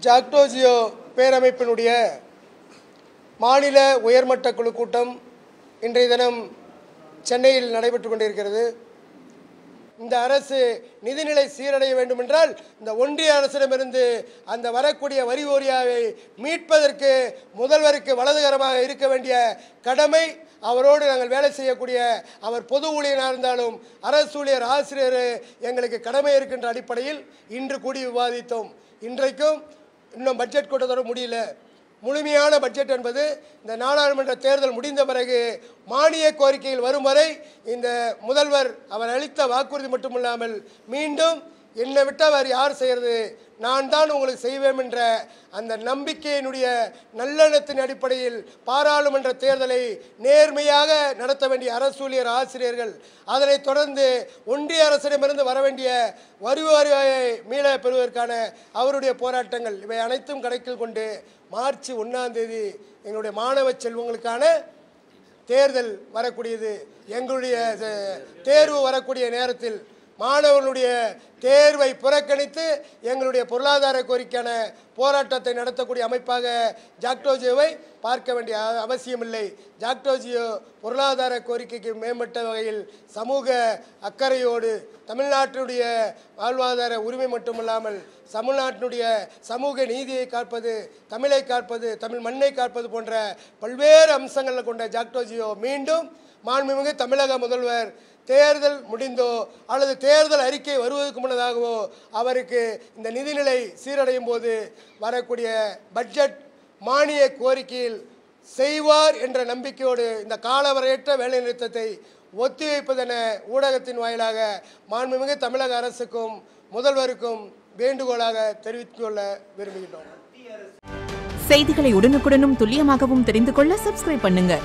ஜாக்டோஜியோ பேரமைப்பினுடைய மாநில உயர்மட்ட குழு கூட்டம் இன்றைய தினம் சென்னையில் நடைபெற்று கொண்டிருக்கிறது. இந்த அரசு நிதிநிலை சீரடைய வேண்டுமென்றால் இந்த ஒன்றிய அரசிடமிருந்து அந்த வரக்கூடிய வரி ஓரியாவை மீட்பதற்கு முதல்வருக்கு வலதுகரமாக இருக்க வேண்டிய கடமை அவரோடு நாங்கள் வேலை செய்யக்கூடிய அவர் பொது ஊழியராக இருந்தாலும் அரசு ஊழியர் ஆசிரியர் எங்களுக்கு கடமை இருக்கின்ற அடிப்படையில் இன்று கூடி விவாதித்தோம். இன்றைக்கும் இன்னும் பட்ஜெட் கூட்டத்தொடர் முடியல. முழுமையான பட்ஜெட் என்பது இந்த நாடாளுமன்ற தேர்தல் முடிந்த பிறகு மானிய கோரிக்கையில் வரும் வரை இந்த முதல்வர் அவர் அளித்த வாக்குறுதி மட்டுமில்லாமல் மீண்டும் என்னை விட்டால் வேறு யார் செய்கிறது, நான் தான் உங்களுக்கு செய்வேன் என்ற அந்த நம்பிக்கையினுடைய நல்லெண்ணத்தின் அடிப்படையில் பாராளுமன்ற தேர்தலை நேர்மையாக நடத்த வேண்டிய அரசு ஊழியர் ஆசிரியர்கள், அதனைத் தொடர்ந்து ஒன்றிய அரசிடமிருந்து வர வேண்டிய வருவாயை மீள பெறுவதற்கான அவருடைய போராட்டங்கள் இவை அனைத்தும் கணக்கில் கொண்டு மார்ச் 1ஆம் தேதி எங்களுடைய மாணவ செல்வங்களுக்கான தேர்தல் வரக்கூடியது. எங்களுடைய தேர்வு வரக்கூடிய நேரத்தில் மாணவர்களுடைய தேர்வை புறக்கணித்து எங்களுடைய பொருளாதார கோரிக்கையான போராட்டத்தை நடத்தக்கூடிய அமைப்பாக ஜாக்டோஜியோவை பார்க்க வேண்டிய அவசியமில்லை. ஜாக்டோஜியோ பொருளாதார கோரிக்கைக்கு மேம்பட்ட வகையில் சமூக அக்கறையோடு தமிழ்நாட்டினுடைய வாழ்வாதார உரிமை மட்டுமல்லாமல் தமிழ்நாட்டினுடைய சமூக நீதியை காப்பது, தமிழை காப்பது, தமிழ் மண்ணை காப்பது போன்ற பல்வேறு அம்சங்களை கொண்ட ஜாக்டோஜியோ மீண்டும் மாண்புமிகு தமிழக முதல்வர் தேர்தல் முடிந்தோ அல்லது தேர்தல் அறிக்கை வருவதற்கு முன்னதாகவோ அவருக்கு இந்த நிதிநிலை சீரடையும் போது வரக்கூடிய பட்ஜெட் மானிய கோரிக்கையில் செய்வார் என்ற நம்பிக்கையோடு இந்த காலவரையற்ற வேலைநிறுத்தத்தை ஒத்திவைப்பதென ஊடகத்தின் வாயிலாக மாண்புமிகு தமிழக அரசுக்கும் முதல்வருக்கும் வேண்டுகோளாக தெரிவித்துக் கொள்ள விரும்புகின்றோம். செய்திகளை உடனுக்குடனும் துல்லியமாகவும் தெரிந்து கொள்ள சப்ஸ்கிரைப் பண்ணுங்க.